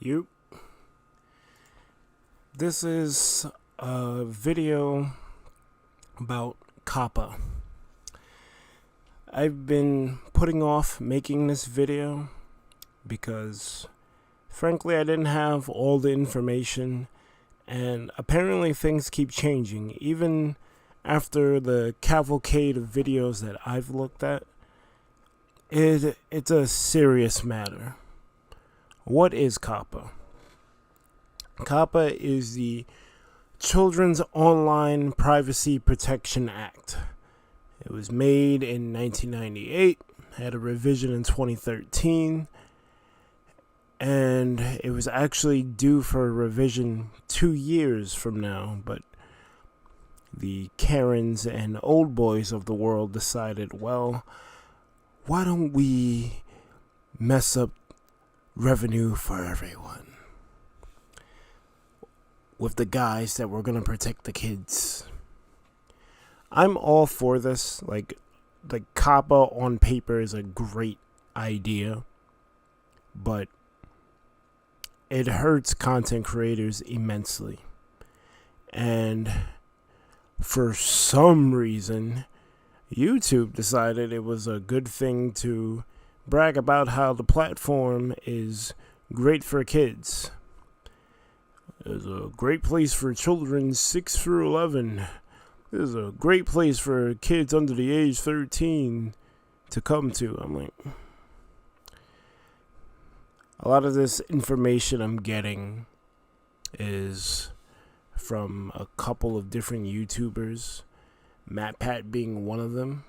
You. This is a video about COPPA. I've been putting off making this video because, frankly, I didn't have all the information, and apparently things keep changing. Even after the cavalcade of videos that I've looked at, it's a serious matter. What is COPPA? COPPA is the Children's Online Privacy Protection Act. It was made in 1998, had a revision in 2013, and it was actually due for a revision 2 years from now, but the Karens and old boys of the world decided, well, why don't we mess up revenue for everyone with the guys that were going to protect the kids. I'm all for this. Like COPPA on paper is a great idea, but it hurts content creators immensely. And for some reason, YouTube decided it was a good thing to brag about how the platform is great for kids. It's a great place for children 6 through 11. This is a great place for kids under the age 13 to come to. I'm like, a lot of this information I'm getting is from a couple of different YouTubers, MatPat being one of them.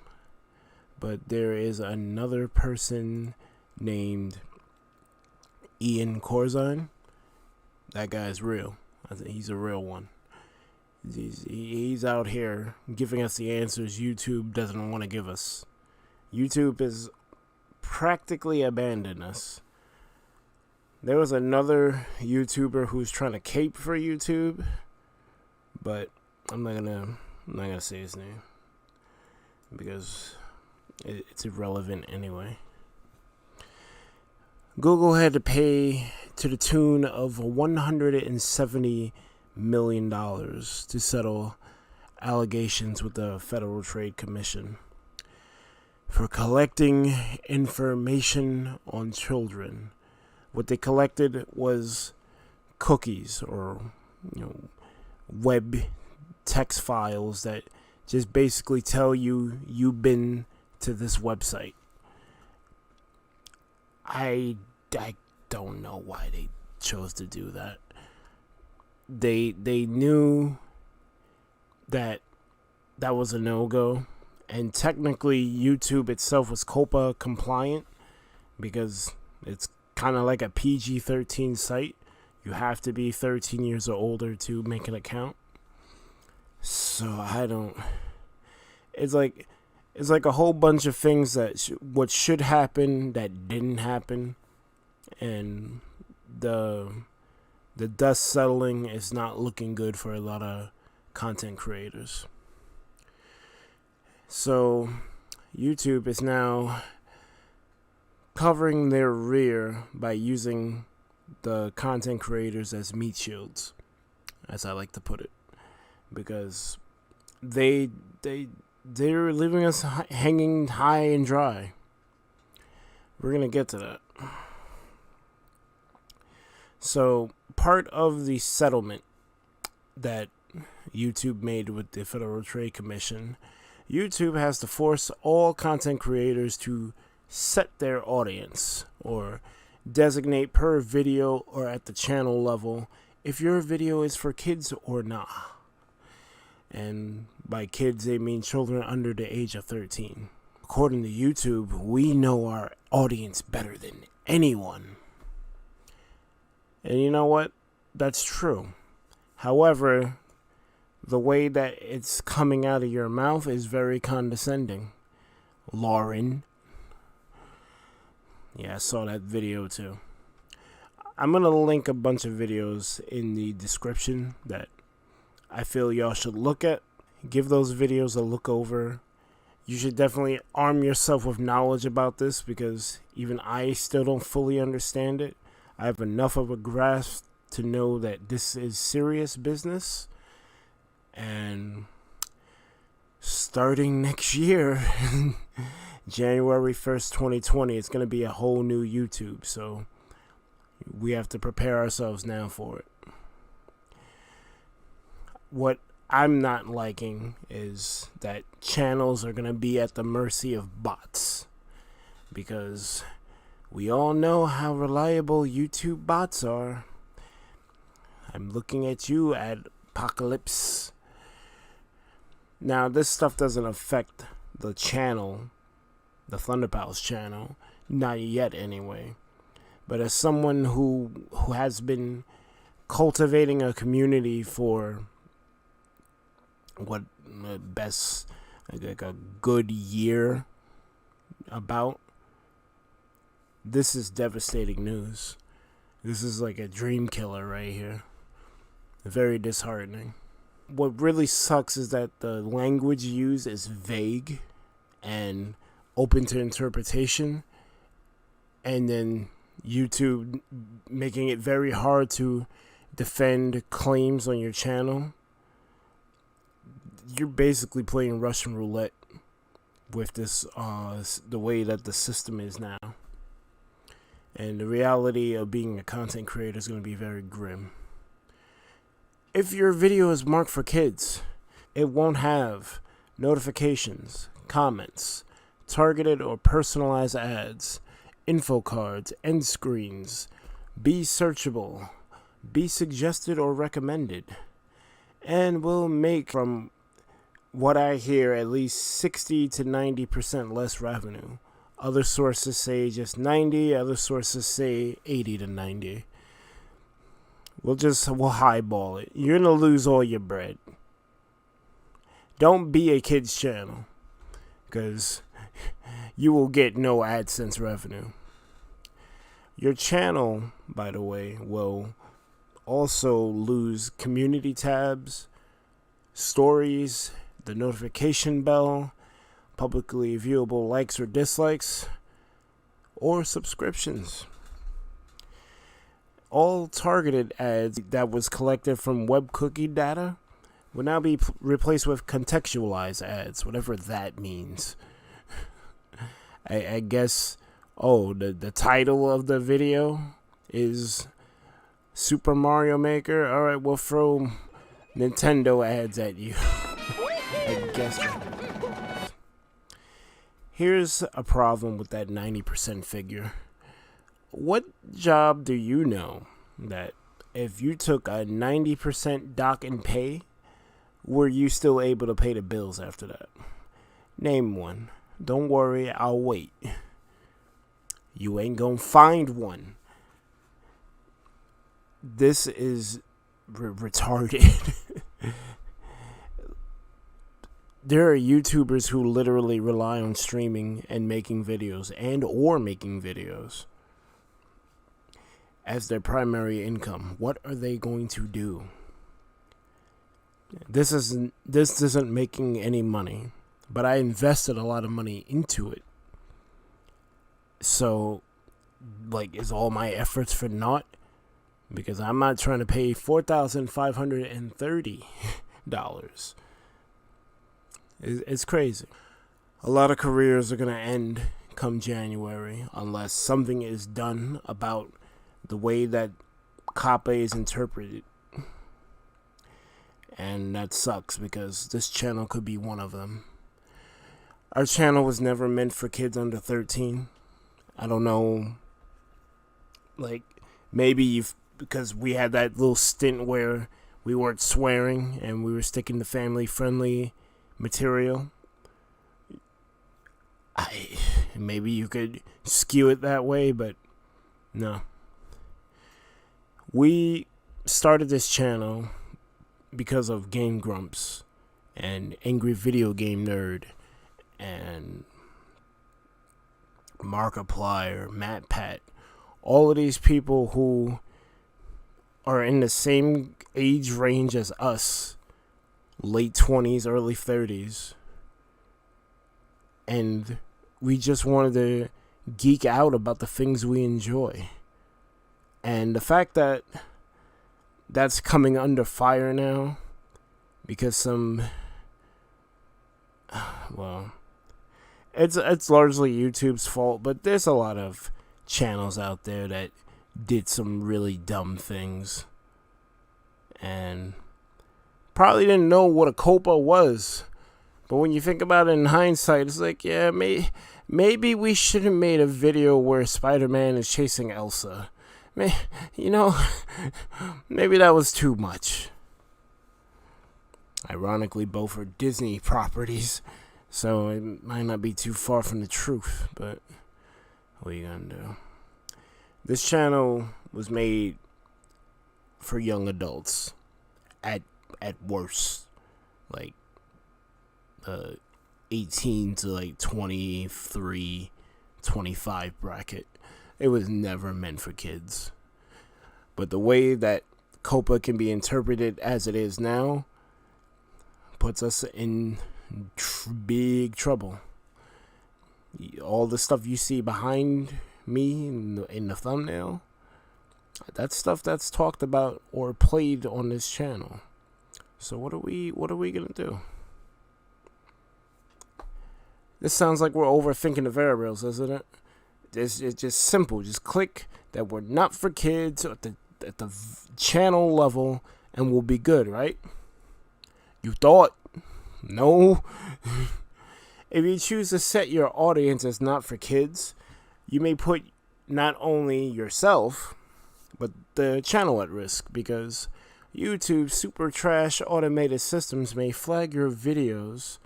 But there is another person named Ian Corzine. That guy's real. I think he's a real one. He's out here giving us the answers YouTube doesn't want to give us. YouTube has practically abandoned us. There was another YouTuber who's trying to cape for YouTube, but I'm not gonna say his name because it's irrelevant anyway. Google had to pay to the tune of $170 million to settle allegations with the Federal Trade Commission for collecting information on children. What they collected was cookies or web text files that just basically tell you you've been to this website. I don't know why they chose to do that. They knew that was a no-go, and technically YouTube itself was COPPA compliant because it's kind of like a PG-13 site. You have to be 13 years or older to make an account. So it's like a whole bunch of things that what should happen that didn't happen, and the dust settling is not looking good for a lot of content creators. So YouTube is now covering their rear by using the content creators as meat shields, as I like to put it, because they're leaving us hanging high and dry. We're going to get to that. So, part of the settlement that YouTube made with the Federal Trade Commission, YouTube has to force all content creators to set their audience or designate per video or at the channel level if your video is for kids or not. And by kids, they mean children under the age of 13. According to YouTube, we know our audience better than anyone. And you know what? That's true. However, the way that it's coming out of your mouth is very condescending. Lauren. Yeah, I saw that video too. I'm going to link a bunch of videos in the description that I feel y'all should look at. Give those videos a look over. You should definitely arm yourself with knowledge about this because even I still don't fully understand it. I have enough of a grasp to know that this is serious business. And starting next year, January 1st, 2020, it's going to be a whole new YouTube. So we have to prepare ourselves now for it. What I'm not liking is that channels are going to be at the mercy of bots, because we all know how reliable YouTube bots are. I'm looking at you, Apocalypse. Now, this stuff doesn't affect the channel, the Thunderpals channel, not yet anyway. But as someone who has been cultivating a community for like a good year about, this is devastating news. This is like a dream killer right here. Very disheartening. What really sucks is that the language used is vague and open to interpretation, and then YouTube making it very hard to defend claims on your channel. You're basically playing Russian roulette with this, the way that the system is now. And the reality of being a content creator is going to be very grim. If your video is marked for kids, it won't have notifications, comments, targeted or personalized ads, info cards, end screens, be searchable, be suggested or recommended, and will make, from what I hear, at least 60 to 90% less revenue. Other sources say just 90, other sources say 80 to 90. We'll highball it. You're going to lose all your bread. Don't be a kid's channel, because you will get no AdSense revenue. Your channel, by the way, will also lose community tabs, stories, the notification bell, publicly viewable likes or dislikes, or subscriptions. All targeted ads that was collected from web cookie data will now be replaced with contextualized ads, whatever that means. I guess, the title of the video is Super Mario Maker. Alright, we'll throw Nintendo ads at you. I guess. Here's a problem with that 90% figure. What job do you know that if you took a 90% dock and pay, were you still able to pay the bills after that? Name one. Don't worry, I'll wait. You ain't gonna find one. This is retarded. There are YouTubers who literally rely on streaming and making videos as their primary income. What are they going to do? This isn't making any money, but I invested a lot of money into it. So, is all my efforts for naught? Because I'm not trying to pay $4,530. It's crazy. A lot of careers are going to end come January unless something is done about the way that COPPA is interpreted. And that sucks, because this channel could be one of them. Our channel was never meant for kids under 13. I don't know. Maybe because we had that little stint where we weren't swearing and we were sticking to family-friendly material. Maybe you could skew it that way, but no. We started this channel because of Game Grumps and Angry Video Game Nerd and Markiplier, MatPat, all of these people who are in the same age range as us, late 20s, early 30s, and we just wanted to geek out about the things we enjoy. And the fact that that's coming under fire now because it's largely YouTube's fault, but there's a lot of channels out there that did some really dumb things and probably didn't know what a COPPA was. But when you think about it in hindsight, it's like, yeah, maybe we should have made a video where Spider-Man is chasing Elsa. Maybe that was too much. Ironically, both are Disney properties, so it might not be too far from the truth, but what are you gonna do? This channel was made for young adults, at worst, like 18 to like 23, 25 bracket. It was never meant for kids. But the way that COPPA can be interpreted as it is now puts us in big trouble. All the stuff you see behind me in the thumbnail, that's stuff that's talked about or played on this channel. So what are we gonna do? This sounds like we're overthinking the variables, isn't it? It's just simple. Just click that we're not for kids at the channel level, and we'll be good, right? You thought? No. If you choose to set your audience as not for kids, you may put not only yourself, but the channel at risk, because YouTube's super trash automated systems may flag your videos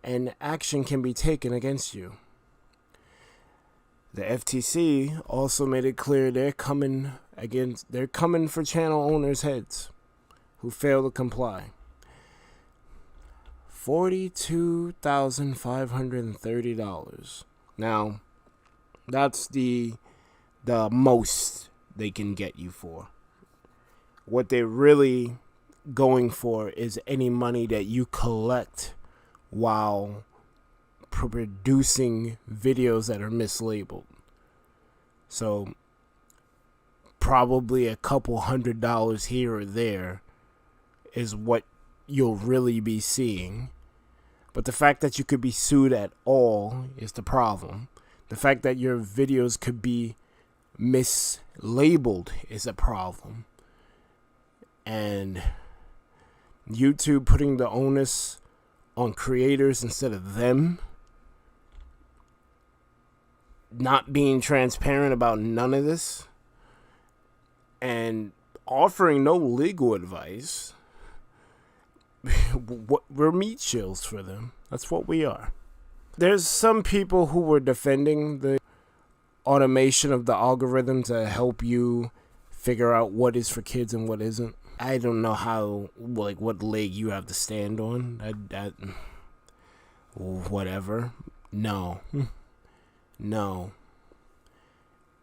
and action can be taken against you. The FTC also made it clear they're coming for channel owners' heads who fail to comply. $42,530. Now, that's the most they can get you for. What they're really going for is any money that you collect while producing videos that are mislabeled. So probably a couple $100 here or there is what you'll really be seeing. But the fact that you could be sued at all is the problem. The fact that your videos could be mislabeled is a problem. And YouTube putting the onus on creators instead of them, not being transparent about none of this, and offering no legal advice. We're meat shields for them. That's what we are. There's some people who were defending the automation of the algorithm to help you figure out what is for kids and what isn't. I don't know what leg you have to stand on. Whatever. No.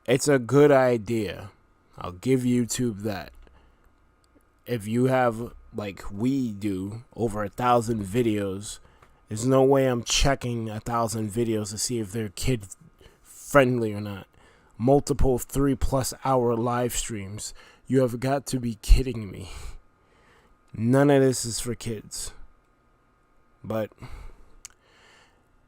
It's a good idea. I'll give YouTube that. If you have, like we do, over 1,000 videos, there's no way I'm checking 1,000 videos to see if they're kid friendly or not. Multiple 3+ hour live streams. You have got to be kidding me. None of this is for kids. But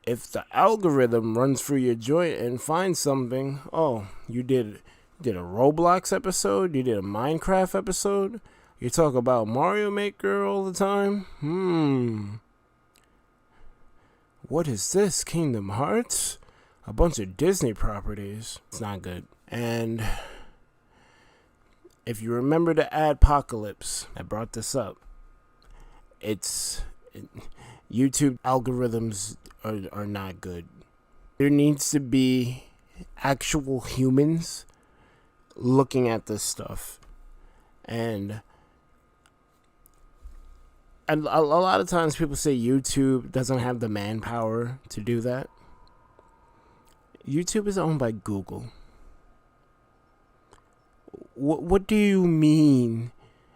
if the algorithm runs through your joint and finds something, oh, you did a Roblox episode, you did a Minecraft episode, you talk about Mario Maker all the time? What is this? Kingdom Hearts? A bunch of Disney properties. It's not good. And if you remember the Adpocalypse, I brought this up. YouTube algorithms are not good. There needs to be actual humans looking at this stuff. And a lot of times people say YouTube doesn't have the manpower to do that. YouTube is owned by Google. What do you mean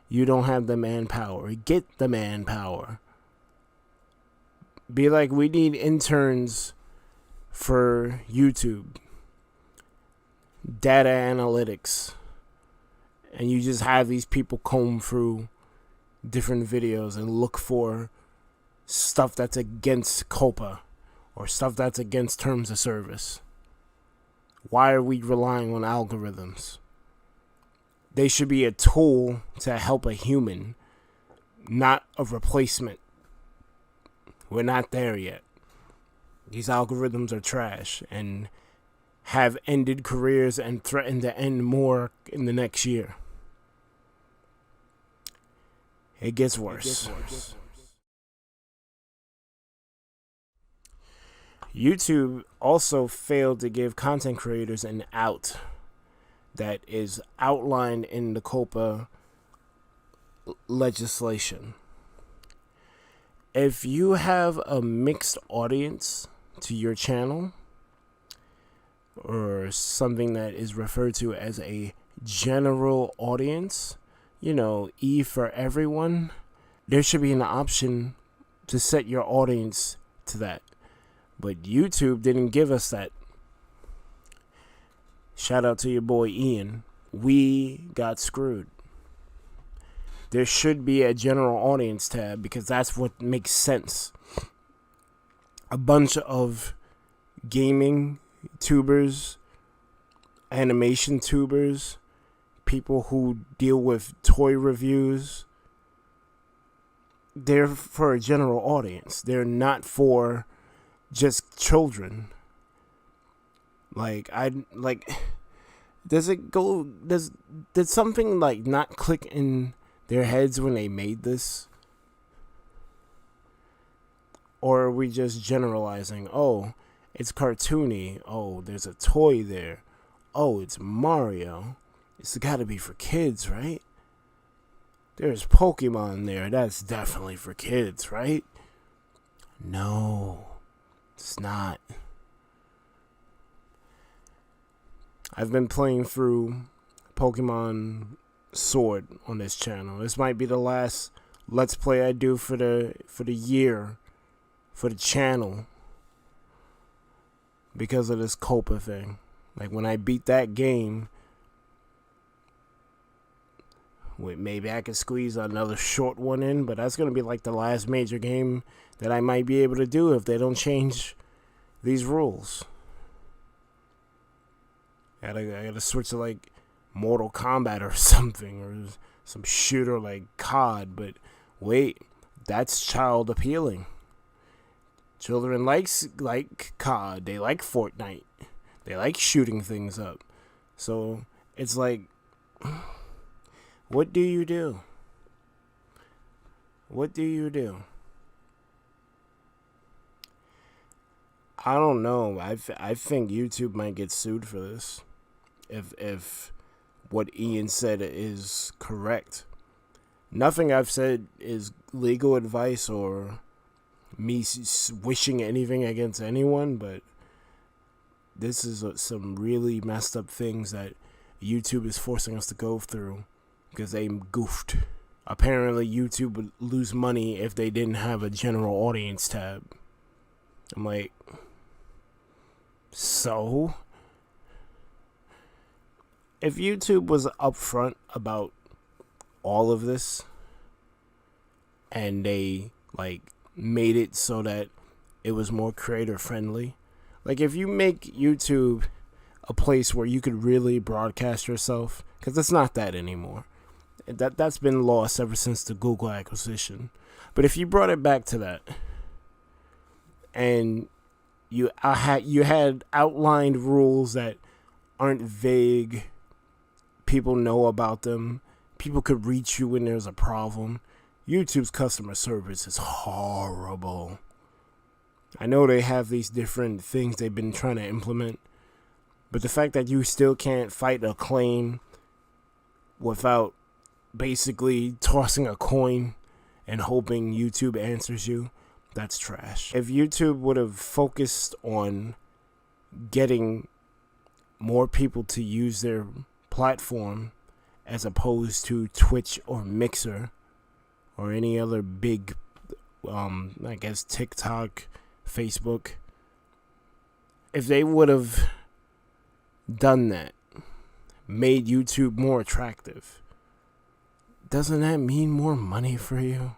you don't have the manpower? Get the manpower. Be like, we need interns for YouTube. Data analytics. and you just have these people comb through different videos and look for stuff that's against COPPA or stuff that's against terms of service. Why are we relying on algorithms? They should be a tool to help a human, not a replacement. We're not there yet. These algorithms are trash and have ended careers and threaten to end more in the next year. It gets worse. YouTube also failed to give content creators an out that is outlined in the COPPA legislation. If you have a mixed audience to your channel, or something that is referred to as a general audience, E for everyone, there should be an option to set your audience to that. But YouTube didn't give us that. Shout out to your boy Ian. We got screwed. There should be a general audience tab because that's what makes sense. A bunch of gaming tubers, animation tubers, people who deal with toy reviews, they're for a general audience. They're not for just children. Did something not click in their heads when they made this? Or are we just generalizing? Oh, it's cartoony. Oh, there's a toy there. Oh, it's Mario. It's gotta be for kids, right? There's Pokemon there. That's definitely for kids, right? No, it's not. I've been playing through Pokemon Sword on this channel. This might be the last Let's Play I do for the year, for the channel, because of this COPPA thing. When I beat that game, maybe I could squeeze another short one in, but that's going to be the last major game that I might be able to do if they don't change these rules. I gotta switch to Mortal Kombat or something, or some shooter like COD, but wait, that's child appealing. Children like COD, they like Fortnite, they like shooting things up. So it's what do you do? What do you do? I don't know. I think YouTube might get sued for this. If what Ian said is correct. Nothing I've said is legal advice or me wishing anything against anyone, but this is some really messed up things that YouTube is forcing us to go through because they goofed. Apparently YouTube would lose money if they didn't have a general audience tab. I'm like, so? If YouTube was upfront about all of this and they made it so that it was more creator friendly, if you make YouTube a place where you could really broadcast yourself, because it's not that anymore. That's been lost ever since the Google acquisition. But if you brought it back to that, and you had outlined rules that aren't vague, people know about them, people could reach you when there's a problem. YouTube's customer service is horrible. I know they have these different things they've been trying to implement, but the fact that you still can't fight a claim without basically tossing a coin and hoping YouTube answers you, that's trash. If YouTube would have focused on getting more people to use their platform as opposed to Twitch or Mixer or any other big, TikTok, Facebook, if they would have done that, made YouTube more attractive, doesn't that mean more money for you?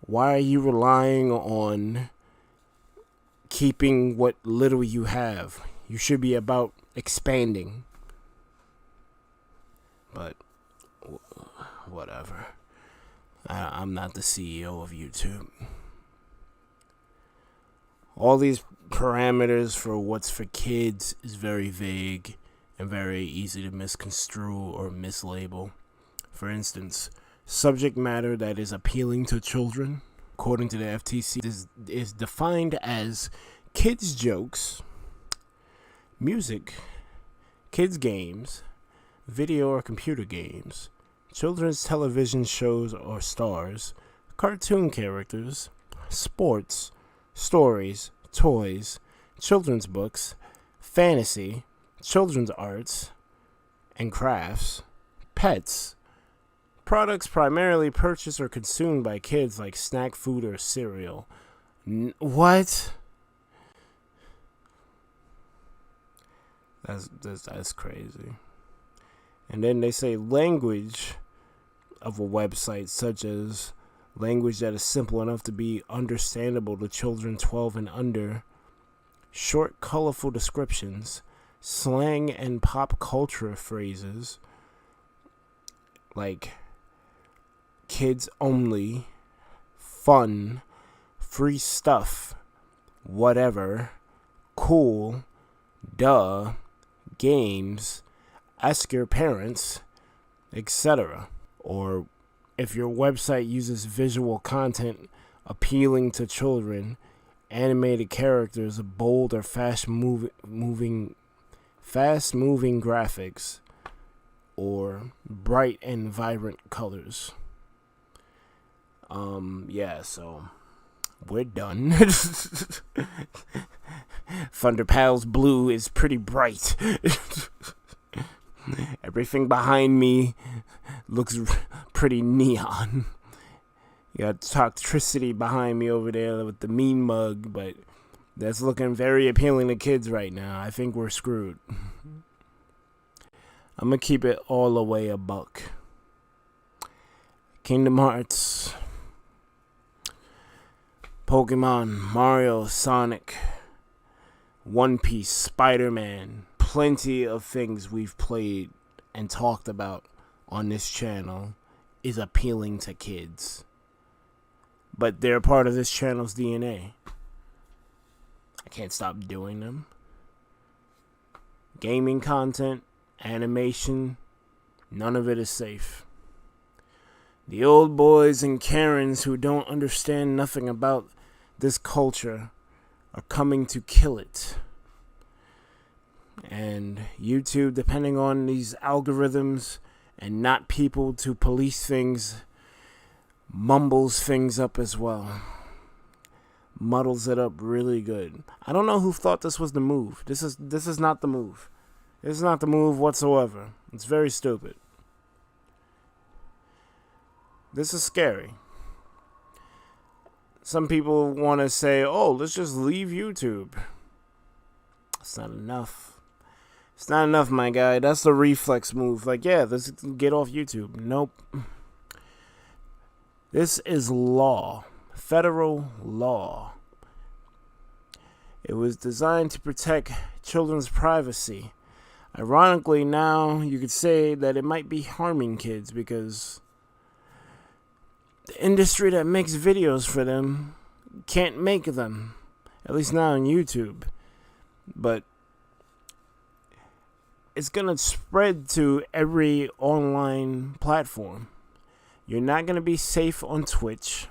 Why are you relying on keeping what little you have? You should be about expanding. But whatever. I'm not the CEO of YouTube. All these parameters for what's for kids is very vague and very easy to misconstrue or mislabel. For instance, subject matter that is appealing to children, according to the FTC, is defined as kids' jokes, music, kids' games, video or computer games, children's television shows or stars, cartoon characters, sports, stories, toys, children's books, fantasy, children's arts and crafts, pets, products primarily purchased or consumed by kids like snack food or cereal. What? That's crazy. And then they say language of a website, such as language that is simple enough to be understandable to children 12 and under, short, colorful descriptions, slang and pop culture phrases like kids only, fun, free stuff, whatever, cool, duh, games, ask your parents, etc. Or if your website uses visual content appealing to children, animated characters, bold or fast-moving graphics, or bright and vibrant colors. So we're done. Thunder Pals Blue is pretty bright. Everything behind me looks pretty neon. You got Toxtricity behind me over there with the mean mug, but that's looking very appealing to kids right now. I think we're screwed. I'm gonna keep it all the way a buck. Kingdom Hearts, Pokemon, Mario, Sonic, One Piece, Spider-Man, plenty of things we've played and talked about on this channel is appealing to kids. But they're part of this channel's DNA. I can't stop doing them. Gaming content, animation, none of it is safe. The old boys and Karens who don't understand nothing about this culture are coming to kill it. And YouTube, depending on these algorithms and not people to police things, mumbles things up as well. Muddles it up really good. I don't know who thought this was the move. This is not the move. This is not the move whatsoever. It's very stupid. This is scary. Some people want to say, oh, let's just leave YouTube. It's not enough. It's not enough, my guy. That's the reflex move. Like, yeah, let's get off YouTube. Nope. This is law. Federal law. It was designed to protect children's privacy. Ironically, now you could say that it might be harming kids because the industry that makes videos for them can't make them. At least not on YouTube. But it's going to spread to every online platform. You're not going to be safe on Twitch.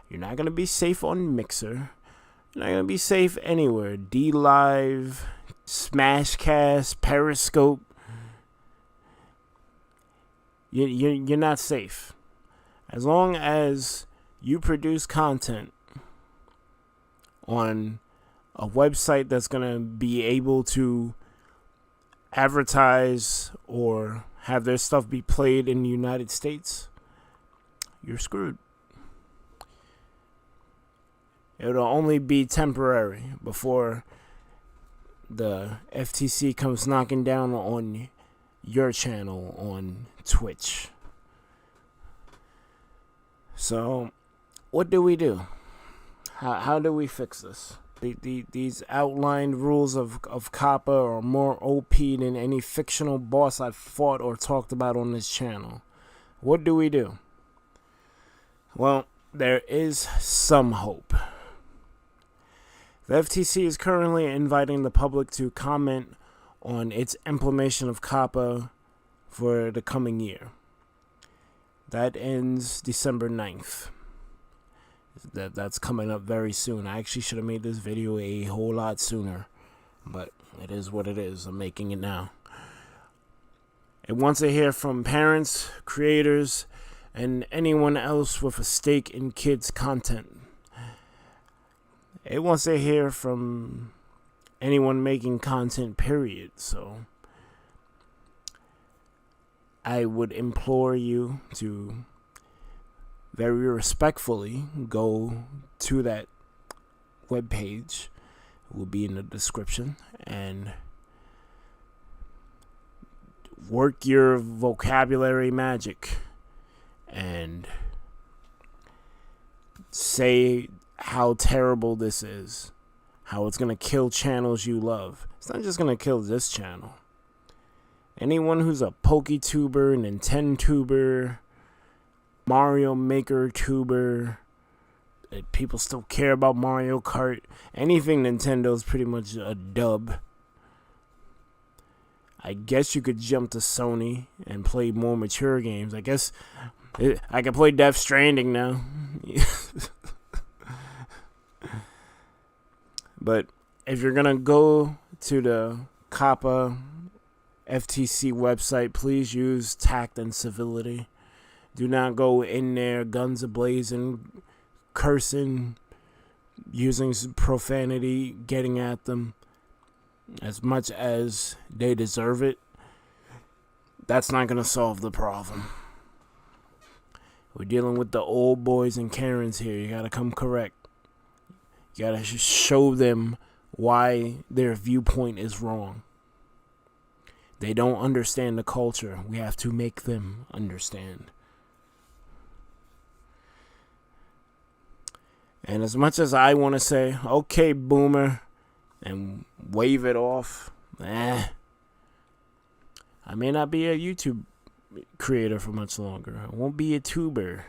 You're not going to be safe on Mixer. You're not going to be safe anywhere. D-Live, Smashcast, Periscope. You're not safe. As long as you produce content on a website that's going to be able to advertise or have their stuff be played in the United States, you're screwed. It'll only be temporary before the FTC comes knocking down on your channel on Twitch. So, what do we do? How do we fix this? These outlined rules of COPPA are more OP than any fictional boss I've fought or talked about on this channel. What do we do? Well, there is some hope. The FTC is currently inviting the public to comment on its implementation of COPPA for the coming year. That ends December 9th. That's coming up very soon. I actually should have made this video a whole lot sooner, but it is what it is. I'm making it now. It wants to hear from parents, creators, and anyone else with a stake in kids' content. It wants to hear from anyone making content, period. So I would implore you to very respectfully go to that webpage. It will be in the description, and work your vocabulary magic and say how terrible this is, how it's going to kill channels you love. It's not just going to kill this channel. Anyone who's a PokeTuber, Nintentuber, Mario Maker tuber, people still care about Mario Kart. Anything Nintendo is pretty much a dub. I guess you could jump to Sony and play more mature games. I guess I can play Death Stranding now. But if you're gonna go to the COPPA FTC website, please use tact and civility. Do not go in there guns a-blazing, cursing, using profanity, getting at them. As much as they deserve it, that's not going to solve the problem. We're dealing with the old boys and Karens here. You got to come correct. You got to show them why their viewpoint is wrong. They don't understand the culture. We have to make them understand. And as much as I want to say, okay, boomer, and wave it off, I may not be a YouTube creator for much longer. I won't be a tuber.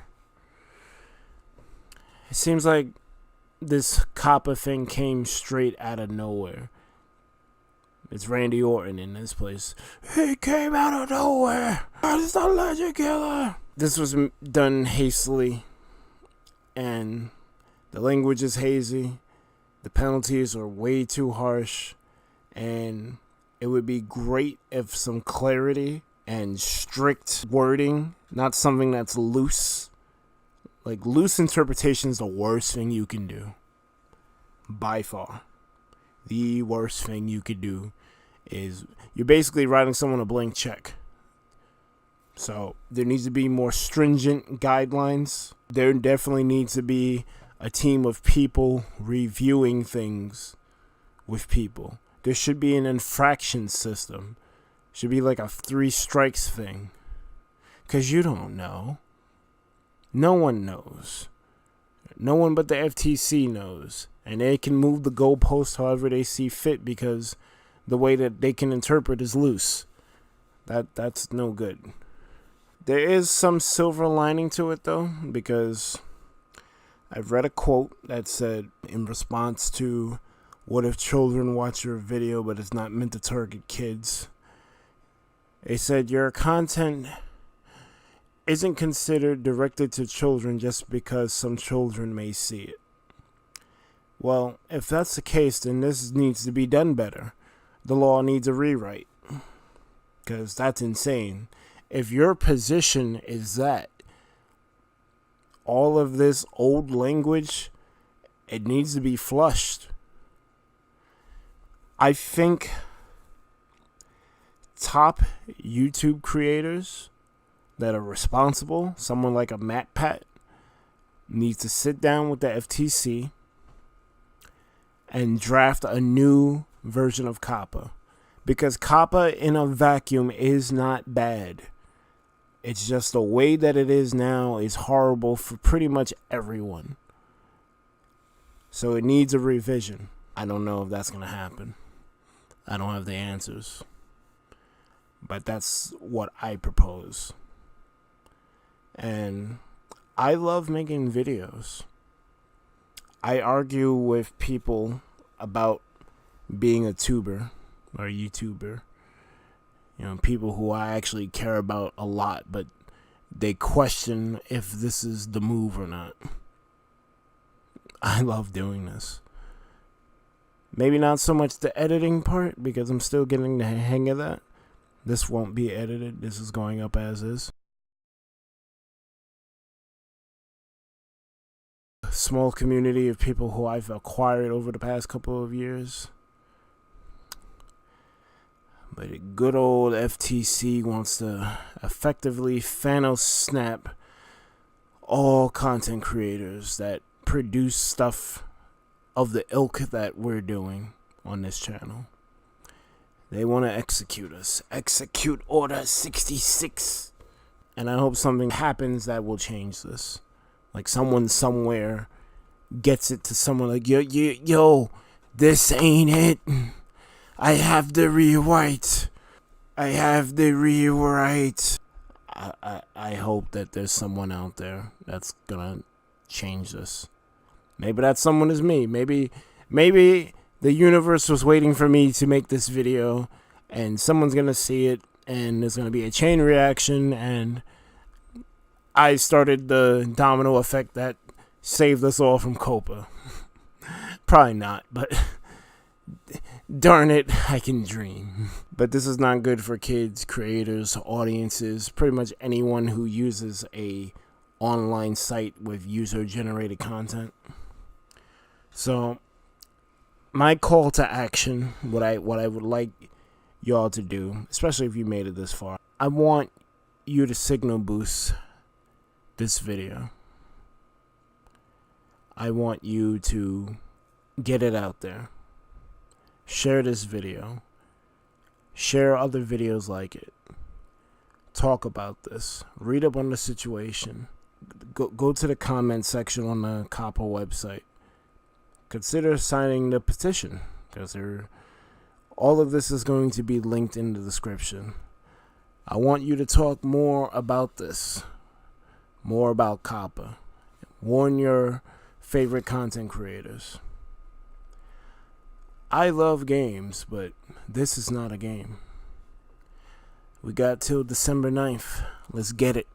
It seems like this COPPA thing came straight out of nowhere. It's Randy Orton in this place. He came out of nowhere. It's the legend killer. This was done hastily, and the language is hazy. The penalties are way too harsh, and it would be great if some clarity and strict wording, not something that's loose. Like, loose interpretation is the worst thing you can do. By far. The worst thing you could do is you're basically writing someone a blank check. So there needs to be more stringent guidelines. There definitely needs to be a team of people reviewing things with people. There should be an infraction system. Should be like a 3 strikes thing. Because you don't know. No one knows. No one but the FTC knows. And they can move the goalpost however they see fit, because the way that they can interpret is loose. That's no good. There is some silver lining to it, though, because I've read a quote that said, in response to, what if children watch your video but it's not meant to target kids? They said, your content isn't considered directed to children just because some children may see it. Well, if that's the case, then this needs to be done better. The law needs a rewrite, because that's insane. If your position is that all of this old language, it needs to be flushed. I think top YouTube creators that are responsible, someone like a Matt Pat, needs to sit down with the FTC and draft a new version of COPPA. Because COPPA in a vacuum is not bad. It's just the way that it is now is horrible for pretty much everyone. So it needs a revision. I don't know if that's going to happen. I don't have the answers. But that's what I propose. And I love making videos. I argue with people about being a tuber or a YouTuber. You know, people who I actually care about a lot, but they question if this is the move or not. I love doing this. Maybe not so much the editing part, because I'm still getting the hang of that. This won't be edited. This is going up as is. A small community of people who I've acquired over the past couple of years. But a good old FTC wants to effectively Thanos Snap all content creators that produce stuff of the ilk that we're doing on this channel. They want to execute us. Execute Order 66. And I hope something happens that will change this. Like someone somewhere gets it to someone like, yo, this ain't it. I have the rewrite. I hope that there's someone out there that's gonna change this. Maybe that someone is me. Maybe the universe was waiting for me to make this video, and someone's gonna see it, and there's gonna be a chain reaction, and I started the domino effect that saved us all from COPPA. Probably not, but darn it, I can dream. But this is not good for kids, creators, audiences, pretty much anyone who uses a online site with user-generated content. So, my call to action, what I would like y'all to do, especially if you made it this far, I want you to signal boost this video. I want you to get it out there. Share this video. Share other videos like it. Talk about this. Read up on the situation. Go to the comment section on the COPPA website. Consider signing the petition, because all of this is going to be linked in the description. I want you to talk more about this. More about COPPA. Warn your favorite content creators. I love games, but this is not a game. We got till December 9th. Let's get it.